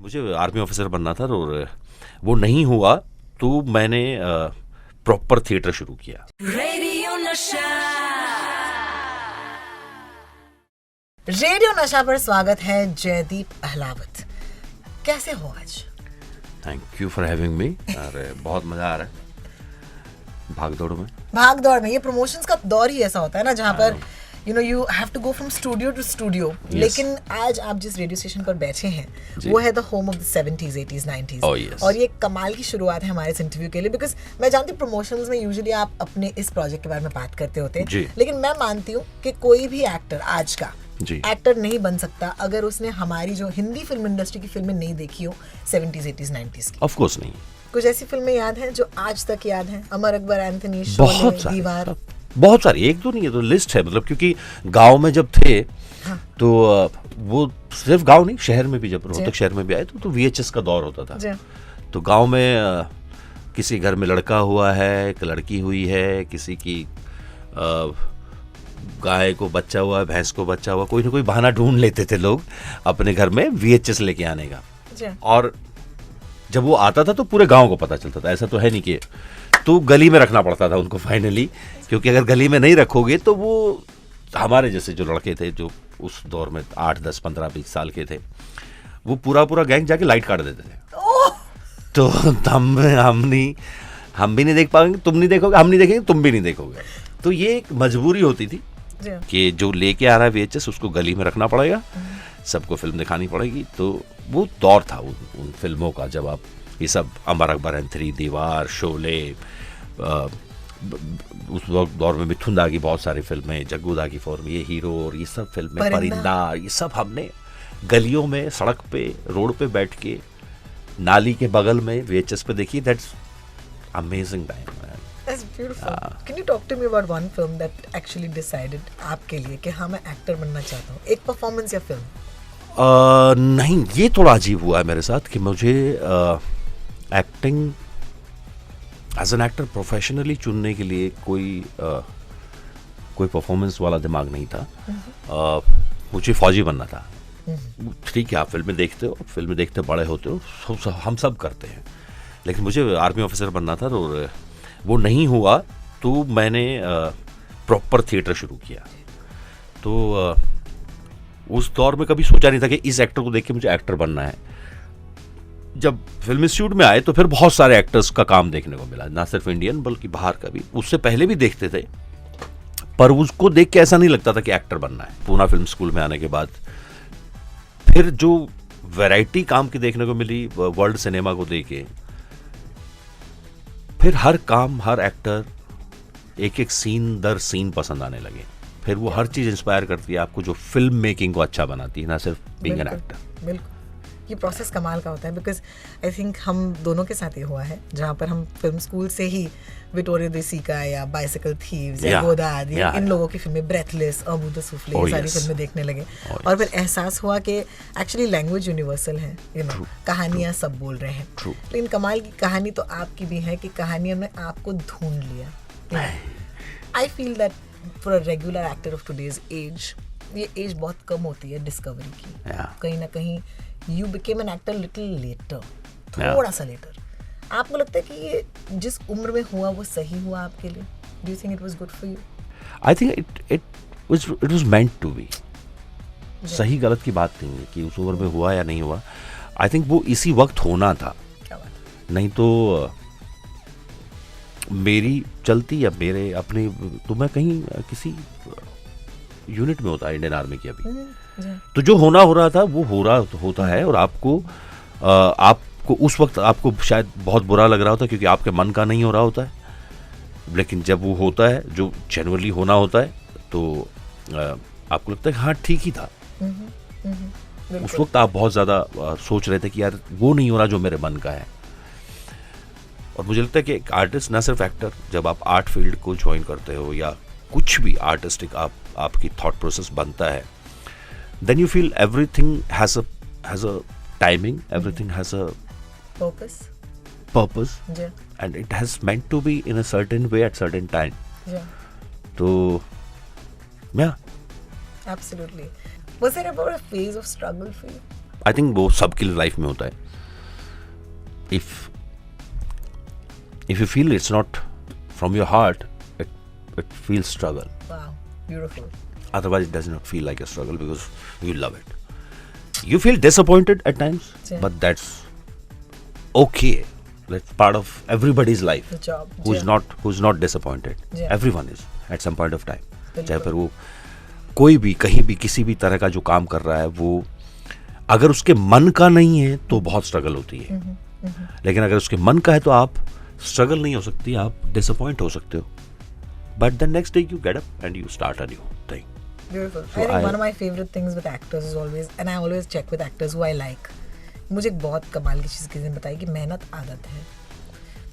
मुझे army officer बनना था और वो नहीं हुआ तो मैंने प्रॉपर थिएटर शुरू किया। रेडियो नशा पर स्वागत है जयदीप अहलावत। कैसे हो आज? Thank you for having me. अरे बहुत मजा आ रहा है भाग दौड़ में। ये प्रमोशंस का दौर ही ऐसा होता है ना जहाँ पर you have to go from studio to studio. लेकिन आज आप जिस रेडियो स्टेशन पर बैठे हैं वो है the home of the 70s, 80s, 90s। yes. और ये कमाल की शुरुआत है हमारे इस इंटरव्यू के लिए, बिकॉज मैं जानती हूँ प्रमोशंस में यूजुअली आप अपने इस प्रोजेक्ट के बारे में बात करते होते हैं, लेकिन मैं मानती हूँ कि कोई भी एक्टर आज का एक्टर नहीं बन सकता अगर उसने हमारी जो हिंदी फिल्म इंडस्ट्री की फिल्में नहीं देखी हो 70s, 80s, 90s की। ऑफ कोर्स नहीं। कुछ ऐसी फिल्में याद हैं जो आज तक याद हैं? अमर अकबर, एंथनी, शोले, दीवार। बहुत सारी, एक दो नहीं है तो लिस्ट है। मतलब क्योंकि गांव में जब थे तो वो सिर्फ गांव नहीं, शहर में भी जब रोहतक शहर में भी आए तो VHS का दौर होता था। तो गांव में किसी घर में लड़का हुआ है, एक लड़की हुई है, किसी की गाय को बच्चा हुआ है, भैंस को बच्चा हुआ, कोई ना कोई बहाना ढूंढ लेते थे लोग अपने घर में VHS लेके आने का। और जब वो आता था तो पूरे गांव को पता चलता था। ऐसा तो है नहीं कि तो गली में रखना पड़ता था उनको फाइनली, क्योंकि अगर गली में नहीं रखोगे तो वो हमारे जैसे जो लड़के थे जो उस दौर में 8, 10, 15, 20 साल के थे, वो पूरा गैंग जाके लाइट काट देते थे। तो हम भी नहीं देख पाएंगे, तुम नहीं देखोगे, हम नहीं देखेंगे, तुम भी नहीं देखोगे। तो ये एक मजबूरी होती थी कि जो लेके आ रहा है VHS उसको गली में रखना पड़ेगा, सबको फिल्म दिखानी पड़ेगी। तो वो दौर था उन फिल्मों का, जब आप ये सब अमर अकबर, एंथनी, दीवार, शोले, उस दौर में मिथुन दा की बहुत सारी फिल्में, जग्गू दा की फॉर्म, ये हीरो और ये सब फिल्में, परिंदा, ये सब हमने गलियों में, सड़क पे, रोड पे बैठ के, नाली के बगल में VHS पे देखी। That's amazing time. That's beautiful. Can you talk to me about one film that actually decided आपके लिए कि हाँ मैं एक्टर बनना चाहता हूँ? एक परफॉर्मेंस या फिल्म? नहीं, ये थोड़ा अजीब हुआ है मेरे साथ कि मुझे acting as an actor professionally चुनने के लिए कोई परफॉर्मेंस वाला दिमाग नहीं था। मुझे फौजी बनना था। ठीक है, आप फिल्में देखते हो, फिल्में देखते बड़े होते हो, हम सब करते हैं, लेकिन मुझे आर्मी ऑफिसर बनना था और वो नहीं हुआ तो मैंने प्रॉपर थिएटर शुरू किया। तो उस दौर में कभी सोचा नहीं था कि इस एक्टर को देख के मुझे एक्टर बनना है। जब फिल्म इंस्टीट्यूट में आए तो फिर बहुत सारे एक्टर्स का काम देखने को मिला, ना सिर्फ इंडियन बल्कि बाहर का भी। उससे पहले भी देखते थे, पर उसको देख के ऐसा नहीं लगता था कि एक्टर बनना है। पूना फिल्म स्कूल में आने के बाद फिर जो वैरायटी काम की देखने को मिली वर्ल्ड सिनेमा को देके, फिर हर काम, हर एक्टर, एक एक सीन दर सीन पसंद आने लगे। फिर वो हर चीज इंस्पायर करती है आपको जो फिल्म मेकिंग को अच्छा बनाती है, ना सिर्फ बीइंग एन एक्टर। बिल्कुल, ये प्रोसेस कमाल का होता है, बिकॉज आई थिंक हम दोनों के साथ ये हुआ है जहाँ पर हम फिल्म स्कूल से ही विक्टोरिया द सिका या बाइसिकल थीव्स या गोदाद, इन लोगों की फिल्में, ब्रेथलेस, अबू द सूफले, ये सारी फिल्में देखने लगे। और फिर एहसास हुआ कि एक्चुअली लैंग्वेज यूनिवर्सल है, कहानियाँ सब बोल रहे हैं। लेकिन कमाल की कहानी तो आपकी भी है कि कहानियों ने आपको ढूंढ लिया। I feel that for a regular actor of today's age, ये एज बहुत कम होती है डिस्कवरी की। कहीं ना कहीं you became an actor little later, थोड़ा सा लेटर। आपको लगता है कि ये जिस उम्र में हुआ वो सही हुआ आपके लिए? Do you think it was good for you? I think it was meant to be. सही गलत की बात नहीं है कि उस उम्र में हुआ या नहीं हुआ। आई थिंक वो इसी वक्त होना था। क्या बात? नहीं तो मेरी चलती या मेरे अपने, तो मैं कहीं किसी यूनिट में होता है इंडियन आर्मी की अभी। तो जो होना हो रहा था वो होता है। और आपको उस वक्त आपको शायद बहुत बुरा लग रहा होता है क्योंकि आपके मन का नहीं हो रहा होता है, लेकिन जब वो होता है जो जेन्युइनली होना होता है तो आपको लगता है हाँ ठीक ही था। उस वक्त आप बहुत ज़्यादा सोच रहे थे कि यार वो नहीं हो रहा जो मेरे मन का है। और मुझे लगता है कि एक आर्टिस्ट, ना सिर्फ एक्टर, जब आप आर्ट फील्ड को ज्वाइन करते हो या कुछ भी आर्टिस्टिक आपकी थॉट प्रोसेस बनता है, then you feel everything has a timing, everything has a purpose and it has meant to be in a certain way at certain time. तो Absolutely. Was there ever a phase of struggle for you? I think वो सबकी life में होता है. If you feel it's not from your heart, it feels struggle. Wow, beautiful. Otherwise it does not feel like a struggle because you love it. You feel disappointed at times, Yeah. but that's okay. That's part of everybody's life. The job. Who's not disappointed. Yeah. Everyone is at some point of time. बिल्कुल. चाहे पर वो कोई भी कहीं भी किसी भी तरह का जो काम कर रहा है, वो अगर उसके मन का नहीं है तो बहुत स्ट्रगल होती है. लेकिन अगर उसके मन का है तो आप स्ट्रगल नहीं हो सकती, आप डिसअपॉइंट हो सकते हो. But the next day you get up and you start a new thing. Beautiful. So I think one of my favorite things with actors is always, and I always check with actors who I like. मुझे एक बहुत कमाल की चीज़ किसी ने बताई कि मेहनत आदत है.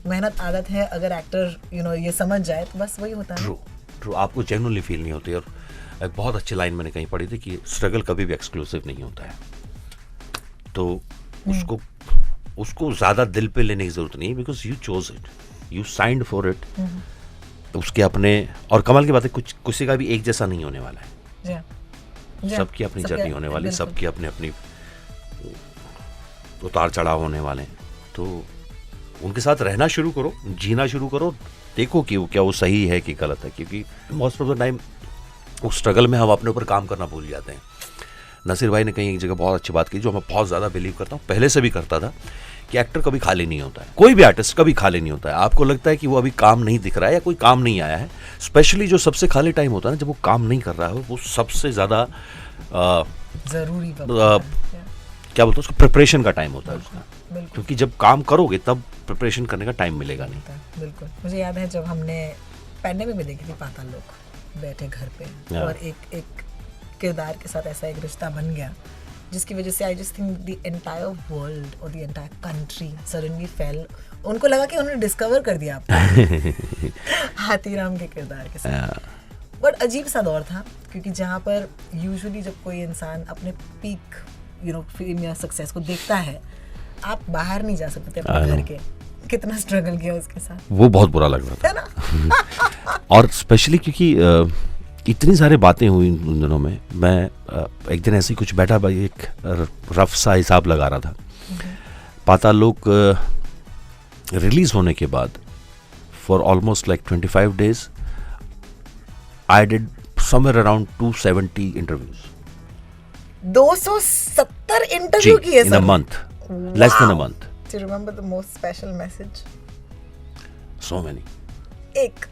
मेहनत आदत है. अगर एक्टर ये समझ जाए तो बस वही होता है. True. आपको जेन्युइनली फील नहीं होती. और एक बहुत अच्छी लाइन मैंने कहीं पढ़ी थी कि स्ट्रगल कभी भी एक्सक्लूसिव नहीं होता है. तो उसको ज़्यादा दिल पे लेने की जरूरत नहीं है, because you chose it, you signed for it. उसके अपने, और कमाल की बात है, कुछ किसी का भी एक जैसा नहीं होने वाला है. सबकी अपनी जर्नी होने वाली, सबकी अपनी अपनी उतार चढ़ाव होने वाले हैं. तो उनके साथ रहना शुरू करो, जीना शुरू करो, देखो कि क्या वो सही है कि गलत है. क्योंकि मोस्ट ऑफ द टाइम उस स्ट्रगल में हम अपने ऊपर काम करना भूल जाते हैं. नसीर भाई ने कहीं एक जगह बहुत अच्छी बात की जो मैं बहुत ज़्यादा बिलीव करता हूँ, पहले से भी करता था, कि एक्टर कभी खाली नहीं होता है. कोई भी आर्टिस्ट कभी खाली नहीं होता है. आपको लगता है कि वो अभी काम नहीं दिख रहा है या कोई काम नहीं आया है, स्पेशली जो सबसे खाली टाइम होता है ना, जब वो काम नहीं कर रहा है, वो सबसे ज़्यादा जरूरी क्या बोलते हैं उसका, प्रिपरेशन का टाइम होता है उसका. क्योंकि जब काम करोगे तब प्रिपरेशन करने का टाइम मिलेगा नहीं. बिल्कुल. मुझे याद है जब हमने पैंडेमिक में देखी थी पाताल लोक, बैठे घर पे, और एक किरदार के साथ ऐसा एक रिश्ता बन गया जिसकी वजह से I just think the entire world और the entire country suddenly fail. उनको लगा कि उन्होंने डिस्कवर कर दिया आपको हाथीराम के किरदार के साथ. बट अजीब सा दौर था, क्योंकि जहाँ पर यूजुअली जब कोई इंसान अपने पीक फेम या सक्सेस को देखता है, आप बाहर नहीं जा सकते अपने घर के. कितना स्ट्रगल किया उसके साथ, वो बहुत बुरा लग रहा था ना. और स्पेशली क्योंकि इतनी सारी बातें हुई उन दिनों में. मैं एक दिन ऐसे ही कुछ बैठा, भाई एक रफ सा हिसाब लगा रहा था. पाताल लोक रिलीज होने के बाद for almost like 25 days I did somewhere around 270 interviews. 270 interview किए in a month, less than a month. Do you remember the most special message? So many. एक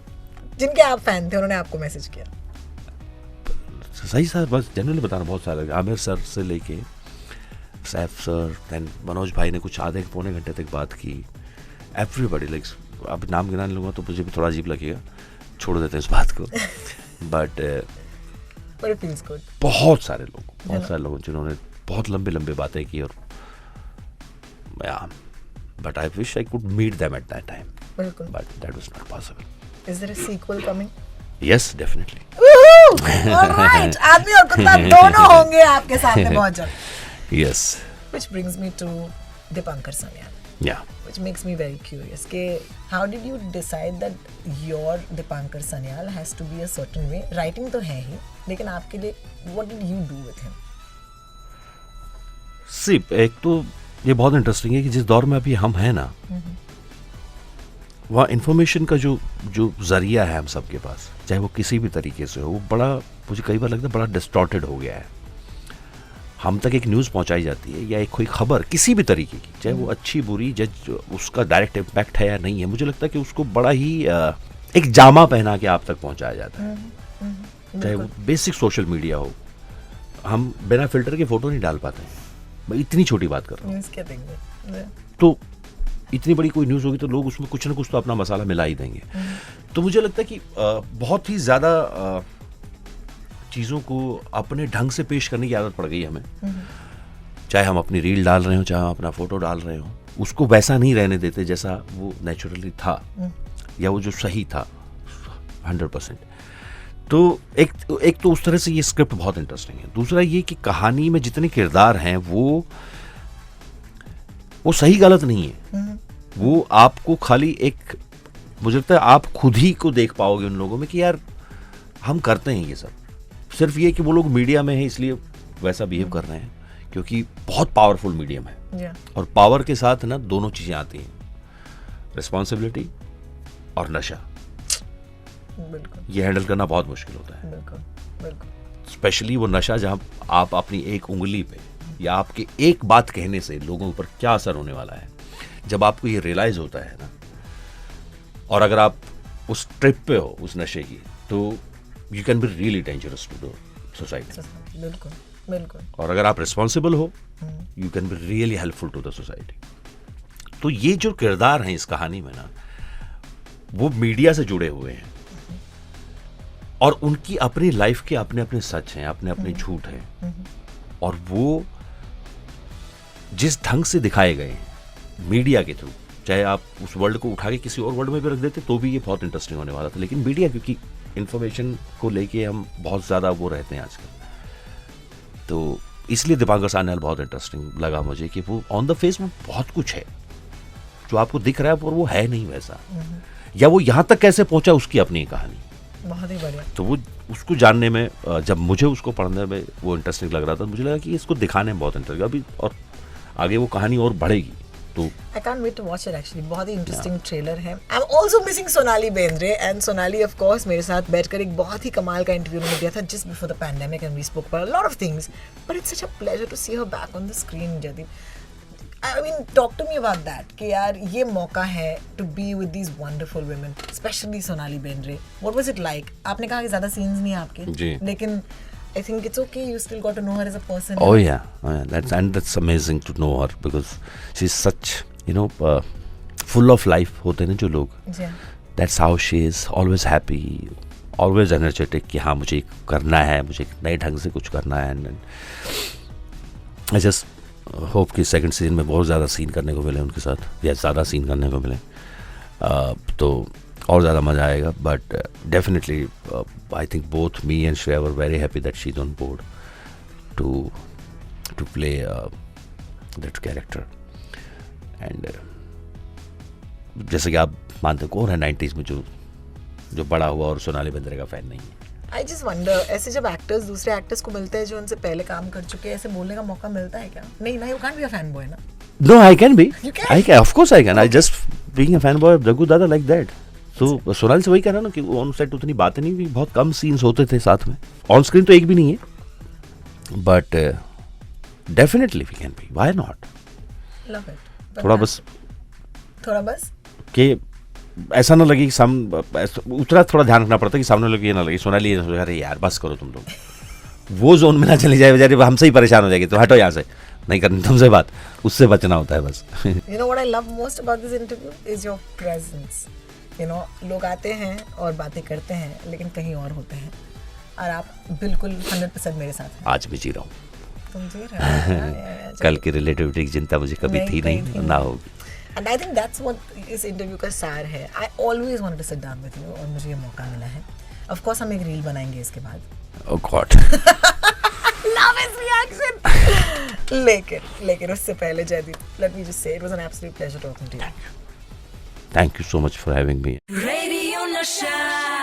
जिनके आप फैन थे, उन्होंने आपको मैसेज किया. सही सर, बस जनरली बताना, बहुत सारे. आमिर सर से लेके सैफ सर, देन मनोज भाई ने कुछ आधे पौने घंटे तक बात की. एवरीबॉडी लाइक, अब नाम गिनाने लूँगा तो मुझे भी थोड़ा अजीब लगेगा, छोड़ देते हैं इस बात को. But it feels good. बहुत सारे लोग जिन्होंने बहुत लंबे लंबे बातें की. और but I wish I could meet them at that time, but that was not possible. Is there a sequel coming? Yes, definitely. Alright, आदमी और कुत्ता दोनों होंगे आपके सामने बहुत जल्द. Yes. Which brings me to Dipankar Sanyal. Yeah. Which makes me very curious. How did you decide that your Dipankar Sanyal has to be a certain way? Writing तो है ही, लेकिन आपके लिए what did you do with him? See, एक तो ये बहुत interesting है कि जिस दौर में अभी हम हैं ना, वहाँ इन्फॉर्मेशन का जो जरिया है हम सबके पास, चाहे वो किसी भी तरीके से हो, वो बड़ा, मुझे कई बार लगता है बड़ा डिस्टॉर्टेड हो गया है. हम तक एक न्यूज़ पहुंचाई जाती है या एक कोई खबर किसी भी तरीके की, चाहे वो अच्छी बुरी, उसका डायरेक्ट इम्पैक्ट है या नहीं है, मुझे लगता है कि उसको बड़ा ही एक जामा पहना के आप तक पहुंचाया जाता है. चाहे वो बेसिक सोशल मीडिया हो, हम बिना फिल्टर के फोटो नहीं डाल पाते. मैं इतनी छोटी बात कर रहा हूँ, तो इतनी बड़ी कोई न्यूज़ होगी तो लोग उसमें कुछ ना कुछ तो अपना मसाला मिला ही देंगे. तो मुझे लगता है कि बहुत ही ज़्यादा चीज़ों को अपने ढंग से पेश करने की आदत पड़ गई हमें. चाहे हम अपनी रील डाल रहे हो, चाहे हम अपना फ़ोटो डाल रहे हो, उसको वैसा नहीं रहने देते जैसा वो नेचुरली था या वो जो सही था 100%. तो एक तो उस तरह से ये स्क्रिप्ट बहुत इंटरेस्टिंग है. दूसरा ये कि कहानी में जितने किरदार हैं वो सही गलत नहीं है. वो आपको खाली एक, मुझे लगता है आप खुद ही को देख पाओगे उन लोगों में कि यार हम करते हैं ये सब. सिर्फ ये कि वो लोग मीडिया में हैं इसलिए वैसा बिहेव कर रहे हैं, क्योंकि बहुत पावरफुल मीडियम है। Yeah. और पावर के साथ ना दोनों चीजें आती हैं, रिस्पॉन्सिबिलिटी और नशा। बिल्कुल ये हैंडल करना बहुत मुश्किल होता है, बिल्कुल बिल्कुल। स्पेशली वो नशा जहां आप अपनी एक उंगली पे या आपके एक बात कहने से लोगों पर क्या असर होने वाला है, जब आपको ये रियलाइज होता है ना, और अगर आप उस ट्रिप पे हो उस नशे की, तो you can be really dangerous to the society. बिल्कुल बिल्कुल। और अगर आप रिस्पॉन्सिबल हो, you can be really helpful to the society. तो ये जो किरदार हैं इस कहानी में ना, वो मीडिया से जुड़े हुए हैं और उनकी अपनी लाइफ के अपने अपने सच हैं, अपने अपने झूठ हैं, और वो जिस ढंग से दिखाए गए हैं मीडिया के थ्रू, चाहे आप उस वर्ल्ड को उठा के किसी और वर्ल्ड में भी रख देते तो भी ये बहुत इंटरेस्टिंग होने वाला था, लेकिन मीडिया क्योंकि इंफॉर्मेशन को लेके हम बहुत ज़्यादा वो रहते हैं आजकल, तो इसलिए दीपांकर सान्याल बहुत इंटरेस्टिंग लगा मुझे कि वो ऑन द फेस में बहुत कुछ है जो आपको दिख रहा है पर वो है नहीं वैसा, या वो यहाँ तक कैसे पहुंचा उसकी अपनी कहानी। बहुत ही बढ़िया। तो वो उसको जानने में, जब मुझे उसको पढ़ने में वो इंटरेस्टिंग लग रहा था, मुझे लगा कि इसको दिखाने में बहुत इंटरेस्टिंग अभी, और आगे वो कहानी और बढ़ेगी। तो I can't wait to watch it actually. बहुत ही इंटरेस्टिंग ट्रेलर है। I'm also missing Sonali Bendre, and Sonali of course मेरे साथ बैठकर एक बहुत ही कमाल का इंटरव्यू उन्होंने दिया था just before the pandemic and we spoke about a lot of things. But it's such a pleasure to see her back on the screen, Jaideep. I mean, talk to me about that. कि यार ये मौका है to be with these wonderful women, especially Sonali Bendre. What was it like? आपने कहा कि ज़्यादा scenes नहीं हैं आपके, जी, लेकिन I think it's okay. You still got to know her as a person. Oh yeah. That's amazing to know her because she's such, full of life होते हैं ना जो लोग. Yeah. That's how she is. Always happy, always energetic कि हाँ मुझे करना है, मुझे नए ढंग से कुछ करना है. And I just hope कि सेकंड सीजन में बहुत ज़्यादा सीन करने को मिले उनके साथ, या ज़्यादा सीन करने को मिले, तो और ज़्यादा मज़ा आएगा. But definitely I think both me and Shreya were very happy that she is on board to play that character. And जैसे कि आप मानते हो, कौन है 90s में जो बड़ा हुआ और सोनाली बेंद्रे का फैन नहीं है. I just wonder, ऐसे जब एक्टर्स दूसरे एक्टर्स को मिलते हैं जो उनसे पहले काम कर चुके हैं, ऐसे बोलने का मौका मिलता है क्या? नहीं ना, you can't be a fanboy ना. No, I can be. You can? I can, of course I can. I just being a fanboy of Jaggu Dada like that. तो सोनाली से वही कह रहा ना कि ऑन सेट उतनी बातें नहीं हुई, बहुत कम सीन्स होते थे साथ में, ऑन स्क्रीन तो एक भी नहीं है, but definitely we can be, why not. Love it. थोड़ा बस कि ऐसा ना लगे कि उतना थोड़ा ध्यान रखना पड़ता है कि सामने लोग ये ना लगे सोनाली ये सोचे अरे यार बस करो तुम लोग, वो जोन में ना चली जाए बेचारी, हमसे ही परेशान हो जाएगी, तो हटो यहाँ से, नहीं करनी तुमसे बात, उससे बचना होता है बस. You know what I love most about this interview is your presence. लोग आते हैं और बातें करते हैं लेकिन कहीं और होते हैं, और आप बिल्कुल 100% मेरे साथ हैं. आज भी जी रहा हूँ, तुम जी रहे हो. कल की रिलेटिविटी की चिंता मुझे कभी थी नहीं, ना होगी. And I think that's what इस इंटरव्यू का सार है. I always wanted to sit down with you, और मुझे ये मौका मिला है. Of course हम एक रील बनाएंगे इसके बाद. Oh God. Love his reaction. लेकिन उससे पहले Jaideep, let me just say it was an absolute pleasure talking to you. Thank you so much for having me. Radio Nasha.